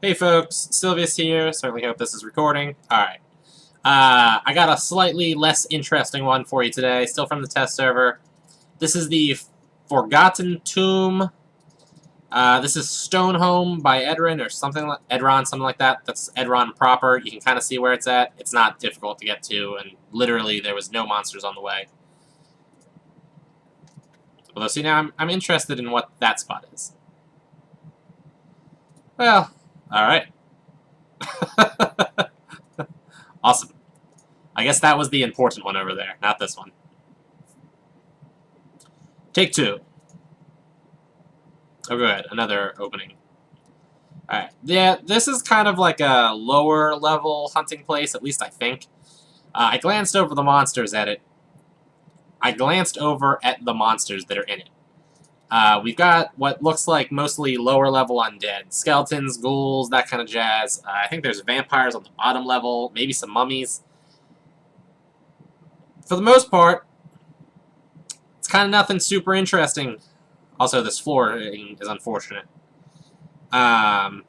Hey folks, Sylvius here. Certainly hope this is recording. Alright. I got a slightly less interesting one for you today, still from the test server. This is the Forgotten Tomb. This is Stonehome by Edron, or something like Edron, something like that. That's Edron proper. You can kind of see where it's at. It's not difficult to get to, and literally there was no monsters on the way. Although, see, now I'm interested in what that spot is. Well, alright. Awesome. I guess that was the important one over there, not this one. Take two. Oh, good. Another opening. Alright. Yeah, this is kind of like a lower level hunting place, at least I think. I glanced over the monsters at it. I glanced over at the monsters that are in it. We've got what looks like mostly lower level undead. Skeletons, ghouls, that kind of jazz. I think there's vampires on the bottom level, maybe some mummies. For the most part, it's kind of nothing super interesting. Also, this floor is unfortunate. So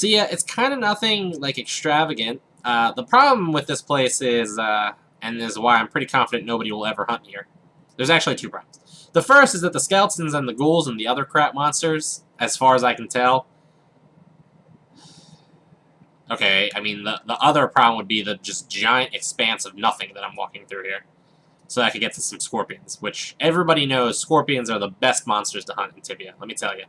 yeah, it's kind of nothing like extravagant. The problem with this place is, and this is why I'm pretty confident nobody will ever hunt here. There's actually two problems. The first is that the skeletons and the ghouls and the other crap monsters, as far as I can tell... Okay, I mean, the other problem would be the just giant expanse of nothing that I'm walking through here. So I could get to some scorpions, which everybody knows scorpions are the best monsters to hunt in Tibia, let me tell you.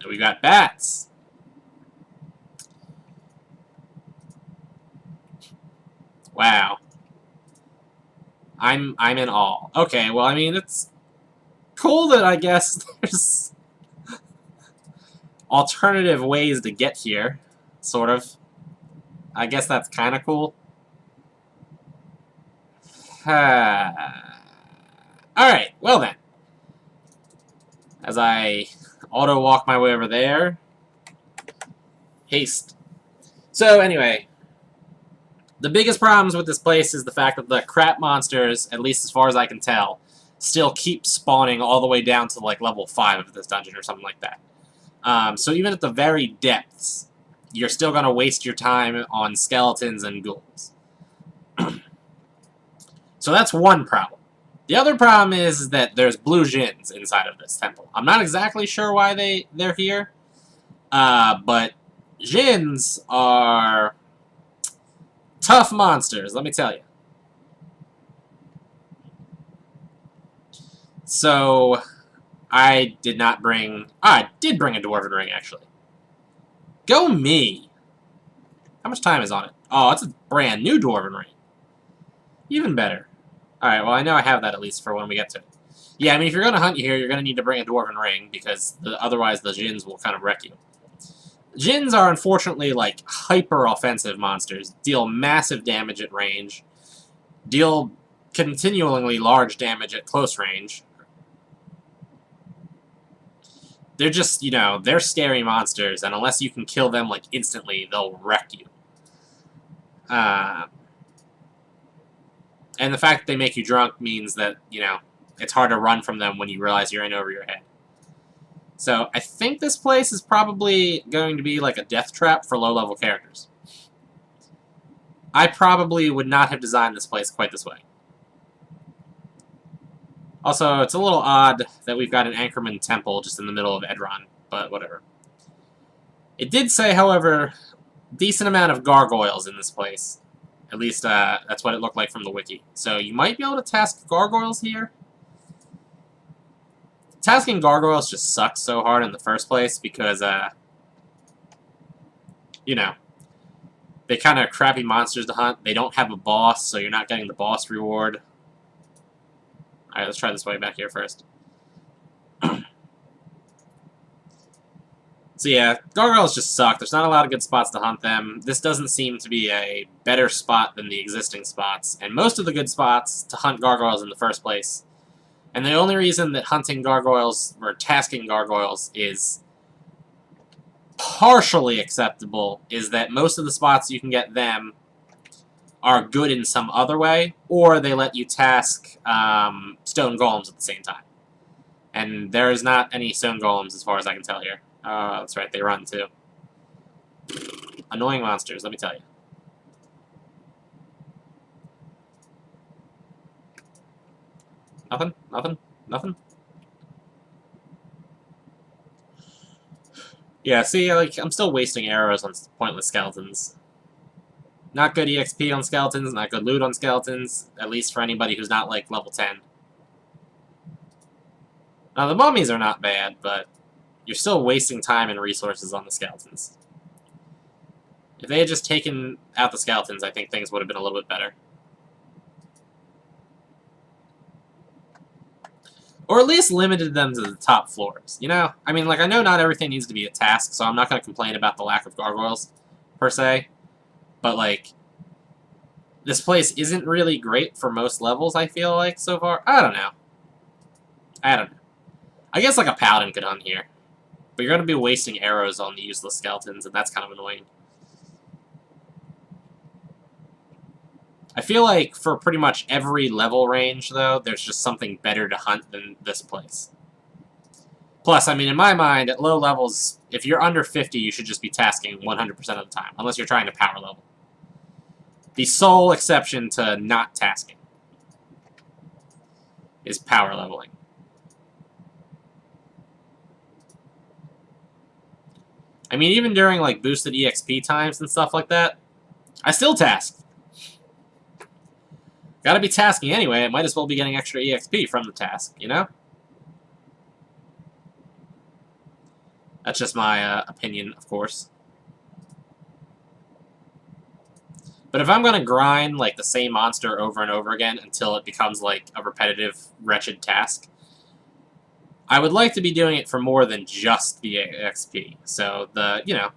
We got bats. Wow. I'm in awe. Okay, well, I mean, it's cool that I guess there's alternative ways to get here, sort of. I guess that's kind of cool. Alright, well then. As I auto-walk my way over there. Haste. So, anyway. The biggest problems with this place is the fact that the crap monsters, at least as far as I can tell, still keep spawning all the way down to, like, level 5 of this dungeon or something like that. So even at the very depths, you're still going to waste your time on skeletons and ghouls. So that's one problem. The other problem is that there's blue djinns inside of this temple. I'm not exactly sure why they're here, but djinns are tough monsters, let me tell you. So, I did not bring... I did bring a dwarven ring, actually. Go me! How much time is on it? Oh, it's a brand new dwarven ring. Even better. Alright, well, I know I have that at least for when we get to it. Yeah, I mean, if you're going to hunt here, you're going to need to bring a dwarven ring, because otherwise the djinns will kind of wreck you. Djinns are unfortunately, like, hyper-offensive monsters. Deal massive damage at range. Deal continually large damage at close range. They're just, you know, they're scary monsters, and unless you can kill them, like, instantly, they'll wreck you. And the fact that they make you drunk means that, you know, it's hard to run from them when you realize you're in over your head. So, I think this place is probably going to be like a death trap for low-level characters. I probably would not have designed this place quite this way. Also, it's a little odd that we've got an Anchorman temple just in the middle of Edron, but whatever. It did say, however, decent amount of gargoyles in this place. At least, that's what it looked like from the wiki. So, you might be able to task gargoyles here. Tasking gargoyles just sucks so hard in the first place because, you know, they kind of crappy monsters to hunt. They don't have a boss, so you're not getting the boss reward. Alright, let's try this way back here first. So yeah, gargoyles just suck. There's not a lot of good spots to hunt them. This doesn't seem to be a better spot than the existing spots. And most of the good spots to hunt gargoyles in the first place. And the only reason that hunting gargoyles, or tasking gargoyles, is partially acceptable is that most of the spots you can get them are good in some other way, or they let you task stone golems at the same time. And there's not any stone golems as far as I can tell here. That's right, they run too. Annoying monsters, let me tell you. Nothing? Nothing? Nothing? Yeah, see, like, I'm still wasting arrows on pointless skeletons. Not good EXP on skeletons, not good loot on skeletons, at least for anybody who's not, like, level 10. Now, the mummies are not bad, but you're still wasting time and resources on the skeletons. If they had just taken out the skeletons, I think things would have been a little bit better. Or at least limited them to the top floors, you know? I mean, like, I know not everything needs to be a task, so I'm not going to complain about the lack of gargoyles, per se. But, like, this place isn't really great for most levels, I feel like, so far. I don't know. I guess, like, a paladin could hunt here. But you're going to be wasting arrows on the useless skeletons, and that's kind of annoying. I feel like for pretty much every level range, though, there's just something better to hunt than this place. Plus, I mean, in my mind, at low levels, if you're under 50, you should just be tasking 100% of the time, unless you're trying to power level. The sole exception to not tasking is power leveling. I mean, even during, like, boosted EXP times and stuff like that, I still task. Gotta be tasking anyway, I might as well be getting extra EXP from the task, you know? That's just my opinion, of course. But if I'm gonna grind, like, the same monster over and over again until it becomes, like, a repetitive, wretched task, I would like to be doing it for more than just the XP. So, you know,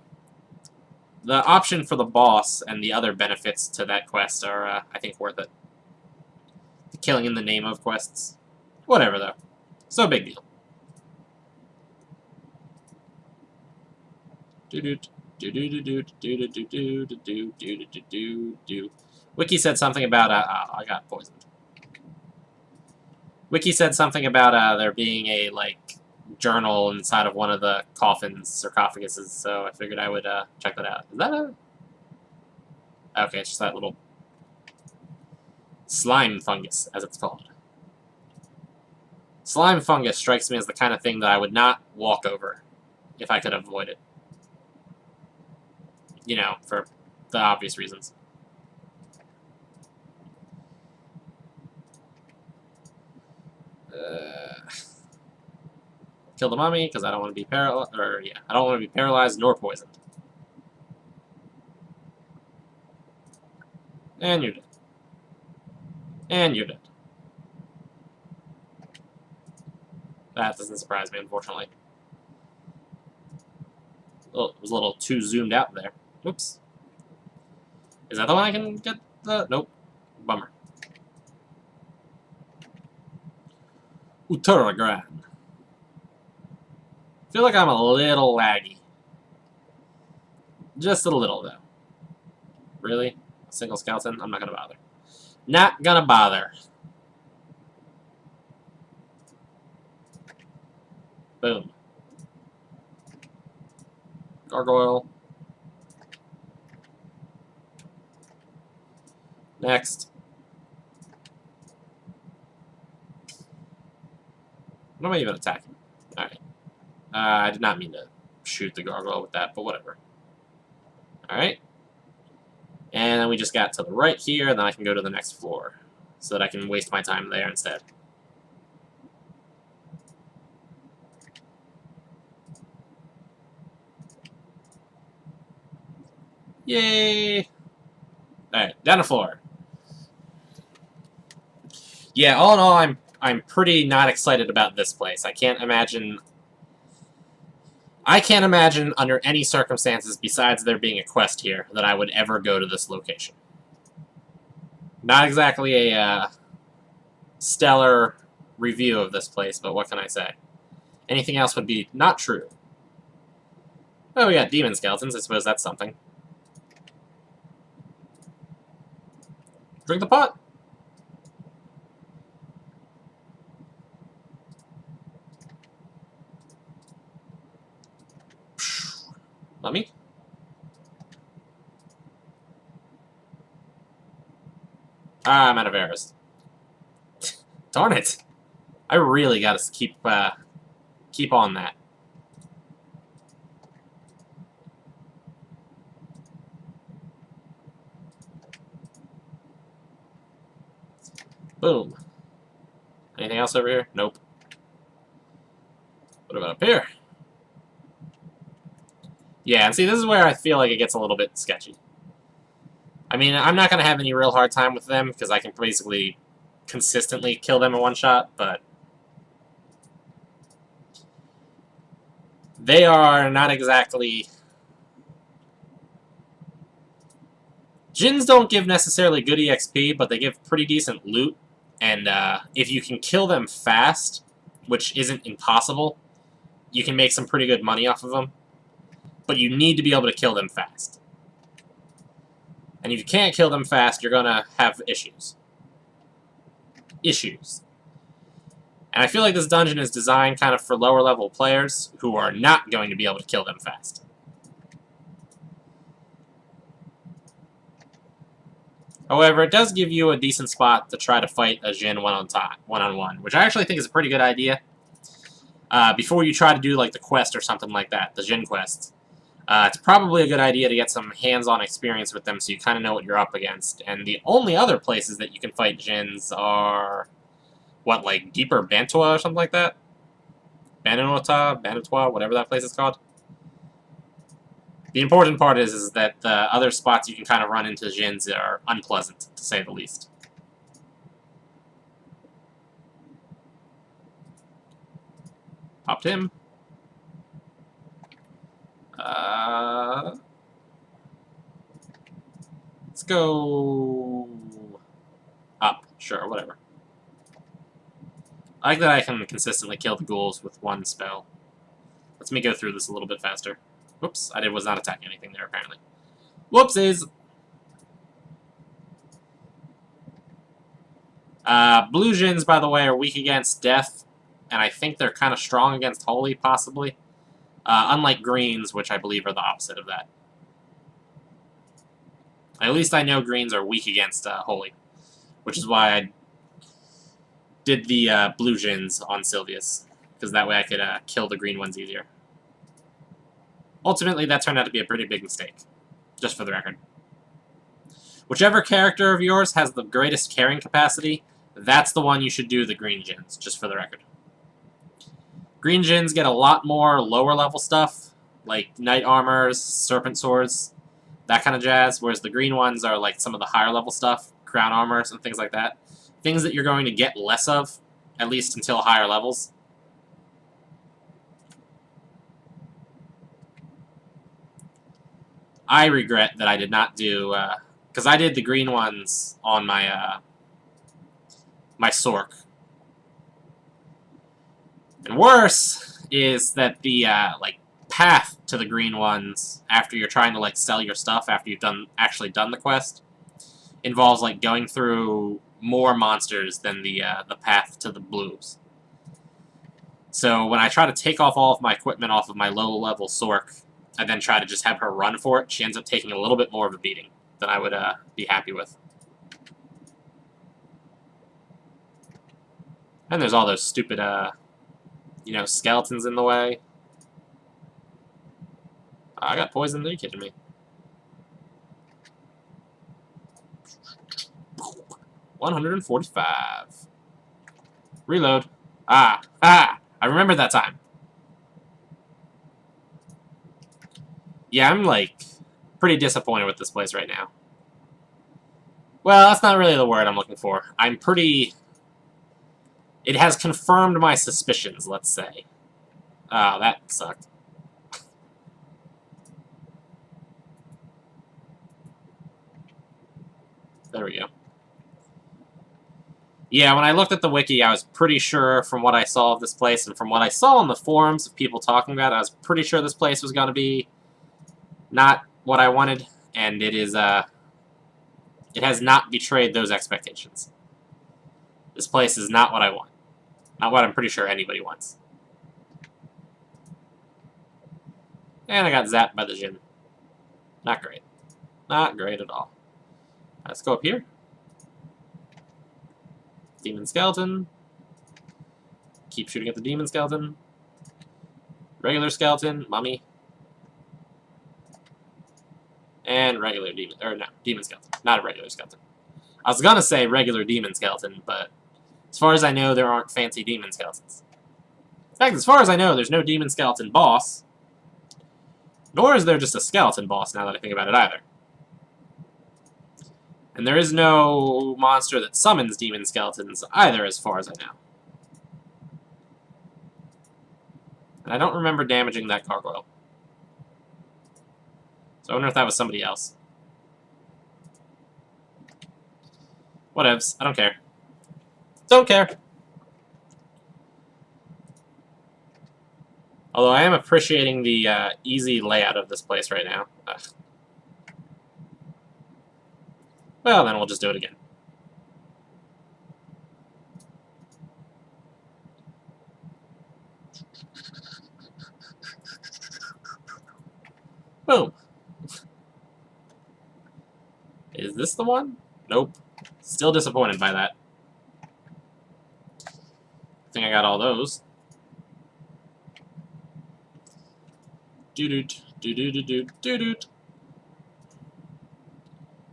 the option for the boss and the other benefits to that quest are, I think, worth it. The killing in the name of quests. Whatever, though. So big deal. Wiki said something about, oh, I got poisoned. Wiki said something about there being a, like, journal inside of one of the coffins, sarcophaguses, so I figured I would check that out. Is that a... Okay, it's just that little slime fungus, as it's called. Slime fungus strikes me as the kind of thing that I would not walk over if I could avoid it. You know, for the obvious reasons. Kill the mummy, because I don't want to be paralyzed, or, yeah, I don't want to be paralyzed nor poisoned. And you're dead. And you're dead. That doesn't surprise me, unfortunately. Oh, it was a little too zoomed out there. Whoops. Is that the one I can get the... Nope. Bummer. Uttaragram. Feel like I'm a little laggy. Just a little, though. Really? A single skeleton? I'm not gonna bother. Not gonna bother. Boom. Gargoyle. Next. What am I even attacking? Alright. I did not mean to shoot the gargoyle with that, but whatever. Alright. And then we just got to the right here, and then I can go to the next floor. So that I can waste my time there instead. Yay! Alright, down the floor. Yeah, all in all, I'm pretty not excited about this place. I can't imagine under any circumstances besides there being a quest here that I would ever go to this location. Not exactly a stellar review of this place, but what can I say? Anything else would be not true. Oh, we got demon skeletons. I suppose that's something. Drink the pot. Let me? Ah, I'm out of arrows. Darn it! I really gotta keep on that. Boom. Anything else over here? Nope. What about up here? Yeah, and see, this is where I feel like it gets a little bit sketchy. I mean, I'm not going to have any real hard time with them, because I can basically consistently kill them in one shot, but they are not exactly... Djinns don't give necessarily good EXP, but they give pretty decent loot, and if you can kill them fast, which isn't impossible, you can make some pretty good money off of them. But you need to be able to kill them fast. And if you can't kill them fast, you're going to have issues. And I feel like this dungeon is designed kind of for lower level players who are not going to be able to kill them fast. However, it does give you a decent spot to try to fight a Djinn one-on-one, which I actually think is a pretty good idea. Before you try to do like the quest or something like that, the Djinn quest. It's probably a good idea to get some hands-on experience with them so you kind of know what you're up against. And the only other places that you can fight Djinns are, what, like Deeper Bantua or something like that? Banatoa, whatever that place is called. The important part is that the other spots you can kind of run into Djinns are unpleasant, to say the least. Popped him. Let's go up. Sure, whatever. I like that I can consistently kill the ghouls with one spell. Lets me go through this a little bit faster. Whoops, I was not attacking anything there, apparently. Whoopsies! Blue Djinns, by the way, are weak against death, and I think they're kind of strong against holy, possibly. Unlike greens, which I believe are the opposite of that. At least I know greens are weak against holy, which is why I did the blue Djinns on Sylvius, because that way I could kill the green ones easier. Ultimately, that turned out to be a pretty big mistake, just for the record. Whichever character of yours has the greatest carrying capacity, that's the one you should do the green Djinns, just for the record. Green Djinns get a lot more lower level stuff, like knight armors, serpent swords, that kind of jazz, whereas the green ones are like some of the higher level stuff, crown armors and things like that. Things that you're going to get less of, at least until higher levels. I regret that I did not do, because I did the green ones on my, my Sork. And worse is that the, like, path to the green ones, after you're trying to, like, sell your stuff, after you've actually done the quest, involves, like, going through more monsters than the path to the blues. So when I try to take off all of my equipment off of my low-level Sork, I then try to just have her run for it, she ends up taking a little bit more of a beating than I would be happy with. And there's all those stupid, you know, skeletons in the way. I got poisoned, are you kidding me? $145. Reload. Ah! I remembered that time. Yeah, I'm, like, pretty disappointed with this place right now. Well, that's not really the word I'm looking for. I'm pretty... It has confirmed my suspicions, let's say. Oh, that sucked. There we go. Yeah, when I looked at the wiki, I was pretty sure from what I saw of this place, and from what I saw on the forums of people talking about it, I was pretty sure this place was going to be not what I wanted, and it is, it has not betrayed those expectations. This place is not what I want. Not what I'm pretty sure anybody wants. And I got zapped by the gym. Not great. Not great at all. Let's go up here. Demon skeleton. Keep shooting at the demon skeleton. Regular skeleton. Mummy. And regular demon. Or no, demon skeleton. Not a regular skeleton. I was gonna say regular demon skeleton, but as far as I know, there aren't fancy demon skeletons. In fact, as far as I know, there's no demon skeleton boss. Nor is there just a skeleton boss, now that I think about it, either. And there is no monster that summons demon skeletons, either, as far as I know. And I don't remember damaging that gargoyle. So I wonder if that was somebody else. Whatevs. I don't care. Don't care. Although I am appreciating the easy layout of this place right now. Ugh. Well, then we'll just do it again. Boom. Is this the one? Nope. Still disappointed by that. I think I got all those. Doo-doot, doo-doo-doo-doo, doo-doot.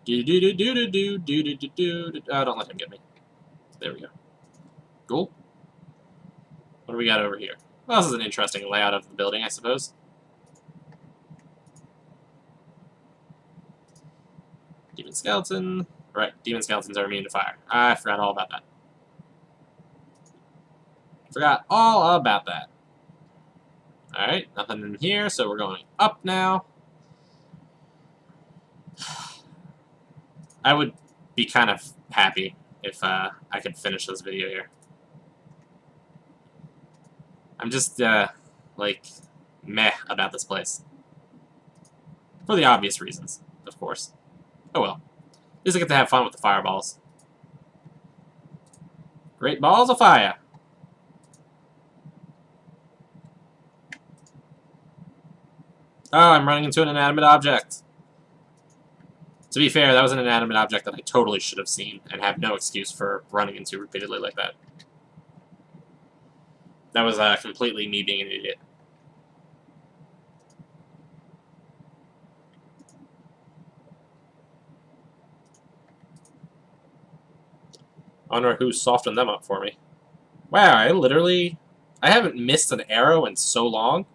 Do-do-do-do-do-do, do-do-do-do-do. Oh, don't let him get me. There we go. Cool. What do we got over here? Well, this is an interesting layout of the building, I suppose. Demon skeleton. Right, demon skeletons are immune to fire. I forgot all about that. Forgot all about that. Alright, nothing in here, so we're going up now. I would be kind of happy if I could finish this video here. I'm just, like, meh about this place. For the obvious reasons, of course. Oh well. At least I get to have fun with the fireballs. Great balls of fire! Oh, I'm running into an inanimate object. To be fair, that was an inanimate object that I totally should have seen and have no excuse for running into repeatedly like that. That was completely me being an idiot. I wonder who softened them up for me. Wow, I haven't missed an arrow in so long.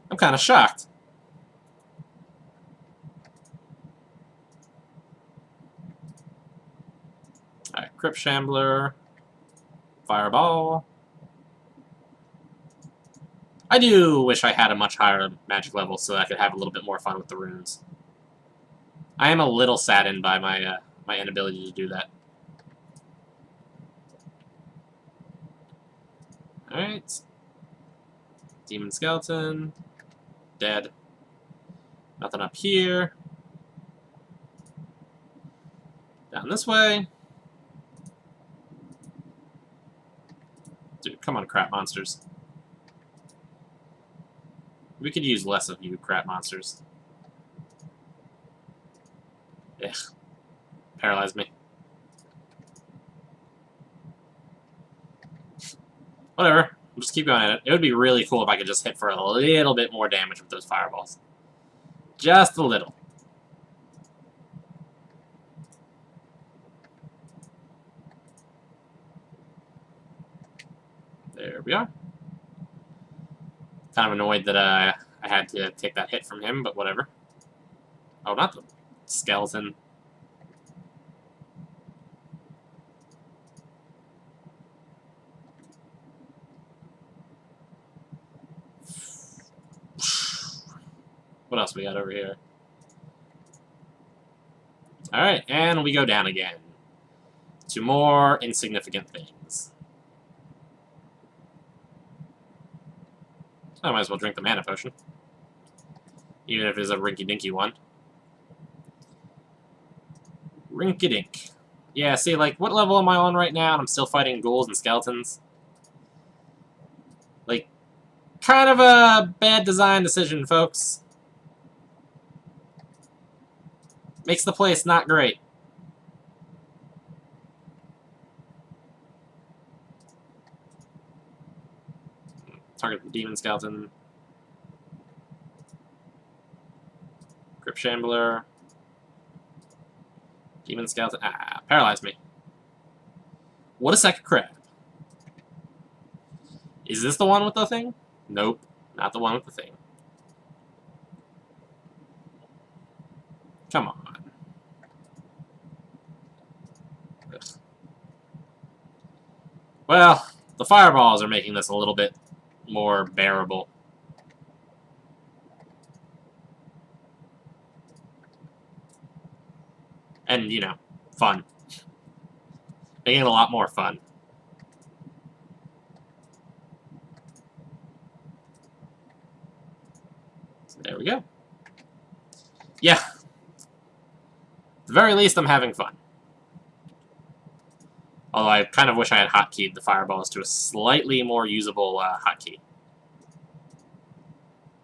I'm kind of shocked. Alright, Crypt Shambler. Fireball. I do wish I had a much higher magic level so that I could have a little bit more fun with the runes. I am a little saddened by my my inability to do that. Alright. Demon skeleton. Dead. Nothing up here. Down this way. Dude, come on, crap monsters. We could use less of you, crap monsters. Ugh. Paralyzed me. Whatever. We'll just keep going at it. It would be really cool if I could just hit for a little bit more damage with those fireballs. Just a little. There we are. Kind of annoyed that I had to take that hit from him, but whatever. Oh, not the skeleton. What else we got over here? Alright, and we go down again. To more insignificant things. I might as well drink the mana potion. Even if it is a rinky-dinky one. Rinky-dink. Yeah, see, like, what level am I on right now? And I'm still fighting ghouls and skeletons. Like, kind of a bad design decision, folks. Makes the place not great. Target the Demon Skeleton. Grip Shambler. Demon Skeleton. Ah, paralyzed me. What a second crab. Is this the one with the thing? Nope, not the one with the thing. Come on. Ugh. Well, the fireballs are making this a little bit more bearable. And, you know, fun. Making it a lot more fun. So there we go. Yeah. At the very least, I'm having fun. Although I kind of wish I had hotkeyed the fireballs to a slightly more usable hotkey.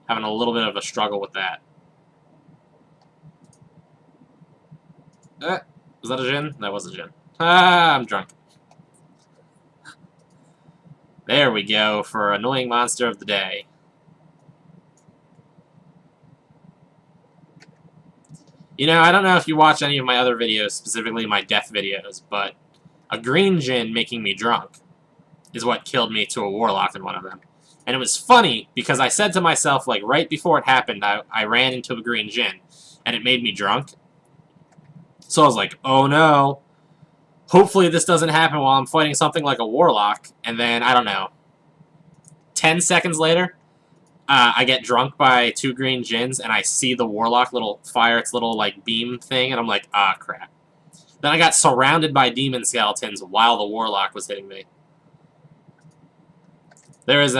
Having a little bit of a struggle with that. Was that a Jin? That was a Jin. Ah, I'm drunk. There we go for annoying monster of the day. You know, I don't know if you watch any of my other videos, specifically my death videos, but a green Jin making me drunk is what killed me to a Warlock in one of them. And it was funny, because I said to myself, like, right before it happened, I ran into a green Jin, and it made me drunk. So I was like, oh no. Hopefully this doesn't happen while I'm fighting something like a Warlock. And then, I don't know, 10 seconds later, I get drunk by 2 green Jins, and I see the Warlock little fire its little, like, beam thing, and I'm like, ah, crap. Then I got surrounded by Demon Skeletons while the Warlock was hitting me. There was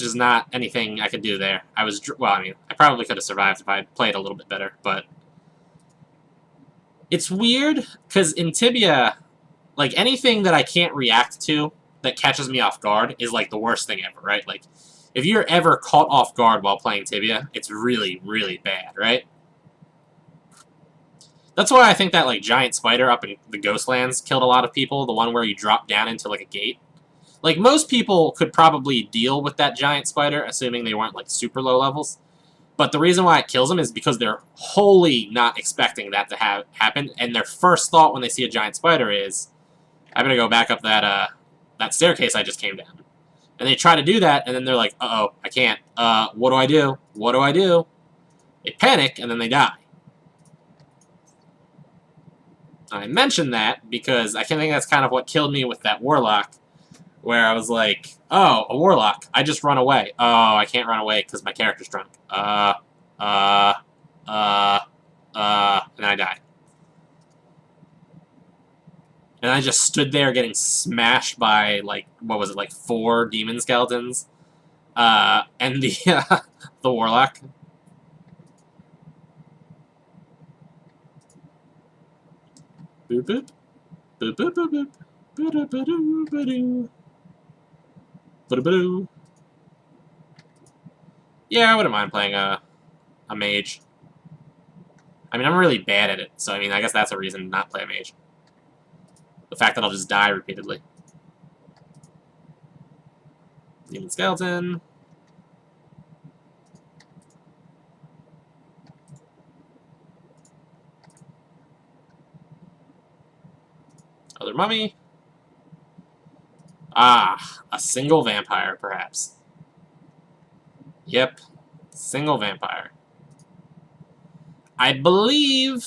just not anything I could do there. Well, I mean, I probably could have survived if I had played a little bit better, but it's weird, because in Tibia, like, anything that I can't react to that catches me off guard is, like, the worst thing ever, right? Like, if you're ever caught off guard while playing Tibia, it's really, really bad, right? That's why I think that, like, giant spider up in the Ghostlands killed a lot of people, the one where you drop down into, like, a gate. Like, most people could probably deal with that giant spider, assuming they weren't, like, super low levels. But the reason why it kills them is because they're wholly not expecting that to happen, and their first thought when they see a giant spider is, I'm gonna go back up that staircase I just came down. And they try to do that, and then they're like, uh-oh, I can't. What do I do? What do I do? They panic, and then they die. I mention that because I think that's kind of what killed me with that Warlock, where I was like, oh, a Warlock, I just run away. Oh, I can't run away because my character's drunk. And I die. And I just stood there getting smashed by, like, what was it, like 4 Demon Skeletons? And the Warlock. Boop boop. Boop boop boop boop. Ba-da-ba-doo, ba-doo. Ba-da-ba-doo. Yeah, I wouldn't mind playing a mage. I mean, I'm really bad at it, so I mean, I guess that's a reason to not play a mage. The fact that I'll just die repeatedly. Demon Skeleton. Other mummy. Ah, a single vampire, perhaps. Yep, single vampire. I believe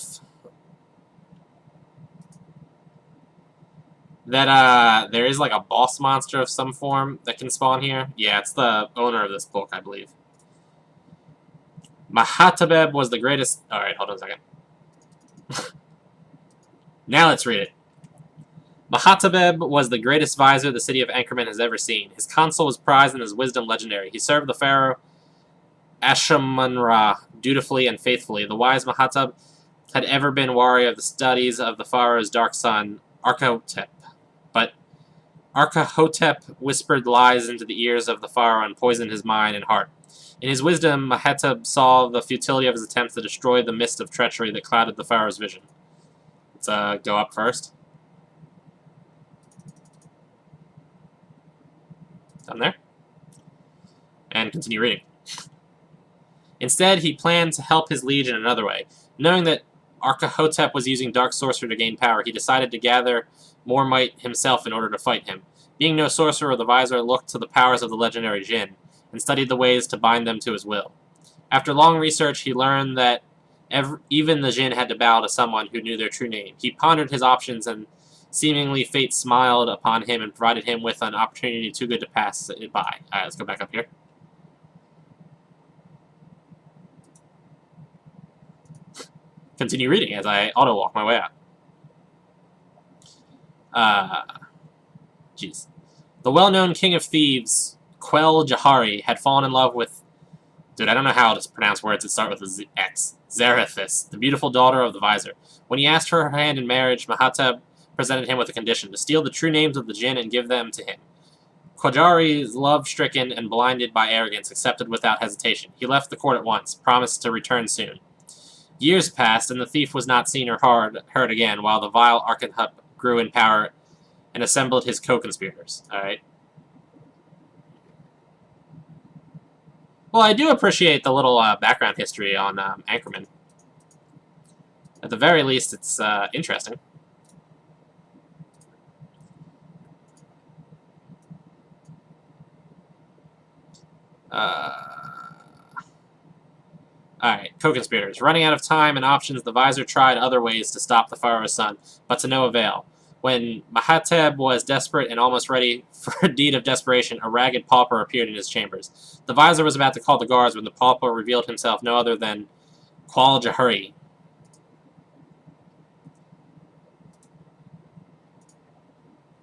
that there is like a boss monster of some form that can spawn here. Yeah, it's the owner of this book, I believe. Mahatabeb was the greatest... Alright, hold on a second. Now let's read it. Mahatabeb was the greatest visor the city of Anchorman has ever seen. His counsel was prized and his wisdom legendary. He served the pharaoh Ashamun-Ra dutifully and faithfully. The wise Mahatab had ever been warrior of the studies of the pharaoh's dark son, Arkotep. But Arkahotep whispered lies into the ears of the pharaoh and poisoned his mind and heart. In his wisdom, Maheteb saw the futility of his attempts to destroy the mist of treachery that clouded the pharaoh's vision. Let's go up first. Down there. And continue reading. Instead, he planned to help his liege in another way. Knowing that Arkahotep was using dark sorcery to gain power, he decided to gather more might himself in order to fight him. Being no sorcerer, the Visor looked to the powers of the legendary Jinn, and studied the ways to bind them to his will. After long research, he learned that even the Jinn had to bow to someone who knew their true name. He pondered his options, and seemingly fate smiled upon him and provided him with an opportunity too good to pass it by. Alright, let's go back up here. Continue reading as I auto-walk my way out. Jeez. The well-known king of thieves, Quel Jahari, had fallen in love with... Dude, I don't know how to pronounce words that start with a X. Zarathis, the beautiful daughter of the Visor. When he asked her hand in marriage, Mahateb presented him with a condition, to steal the true names of the Jinn and give them to him. Qajari, love-stricken and blinded by arrogance, accepted without hesitation. He left the court at once, promised to return soon. Years passed, and the thief was not seen or heard again, while the vile Arkahotep grew in power and assembled his co-conspirators. Alright. Well, I do appreciate the little background history on Anchorman. At the very least, it's interesting. Alright, co-conspirators. Running out of time and options, the Visor tried other ways to stop the Pharaoh's son, but to no avail. When Mahateb was desperate and almost ready for a deed of desperation, a ragged pauper appeared in his chambers. The Visor was about to call the guards when the pauper revealed himself no other than Qual Jahari.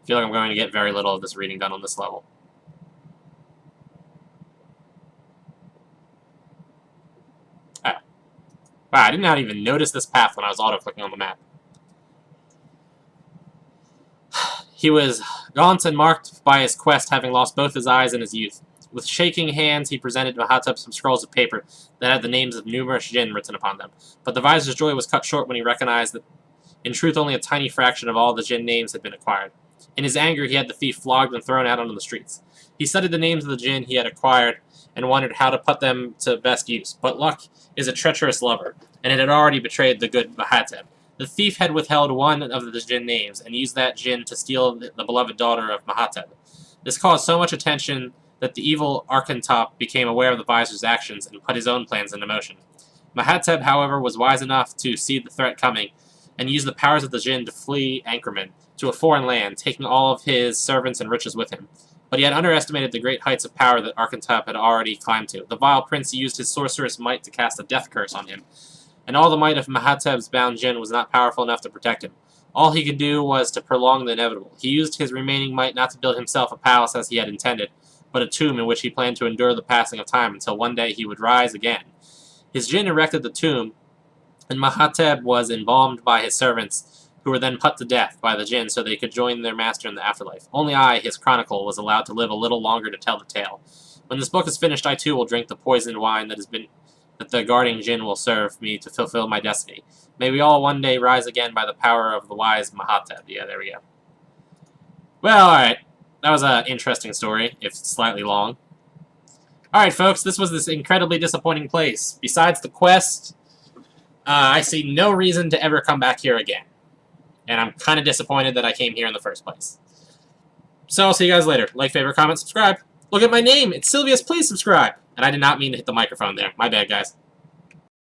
I feel like I'm going to get very little of this reading done on this level. Wow, I did not even notice this path when I was auto-clicking on the map. He was gaunt and marked by his quest, having lost both his eyes in his youth. With shaking hands, he presented Mahateb some scrolls of paper that had the names of numerous Jinn written upon them. But the Visor's joy was cut short when he recognized that, in truth, only a tiny fraction of all the Jinn names had been acquired. In his anger, he had the thief flogged and thrown out onto the streets. He studied the names of the Jinn he had acquired and wondered how to put them to best use. But luck is a treacherous lover, and it had already betrayed the good Mahateb. The thief had withheld one of the Jinn names, and used that Jinn to steal the beloved daughter of Mahateb. This caused so much attention that the evil Arkahotep became aware of the Visor's actions and put his own plans into motion. Mahateb, however, was wise enough to see the threat coming, and used the powers of the Jinn to flee Anchorman to a foreign land, taking all of his servants and riches with him. But he had underestimated the great heights of power that Arkahotep had already climbed to. The vile prince used his sorcerous might to cast a death curse on him, and all the might of Mahateb's bound Jinn was not powerful enough to protect him. All he could do was to prolong the inevitable. He used his remaining might not to build himself a palace as he had intended, but a tomb in which he planned to endure the passing of time until one day he would rise again. His Jinn erected the tomb, and Mahateb was embalmed by his servants, who were then put to death by the Jinn so they could join their master in the afterlife. Only I, his chronicle, was allowed to live a little longer to tell the tale. When this book is finished, I too will drink the poisoned wine that the guardian Jinn will serve me to fulfill my destiny. May we all one day rise again by the power of the wise Mahateb. Yeah, there we go. Well, alright. That was an interesting story, if slightly long. Alright, folks, this was this incredibly disappointing place. Besides the quest, I see no reason to ever come back here again. And I'm kind of disappointed that I came here in the first place. So I'll see you guys later. Like, favorite, comment, subscribe. Look at my name! It's Sylvius, please subscribe! And I did not mean to hit the microphone there. My bad, guys.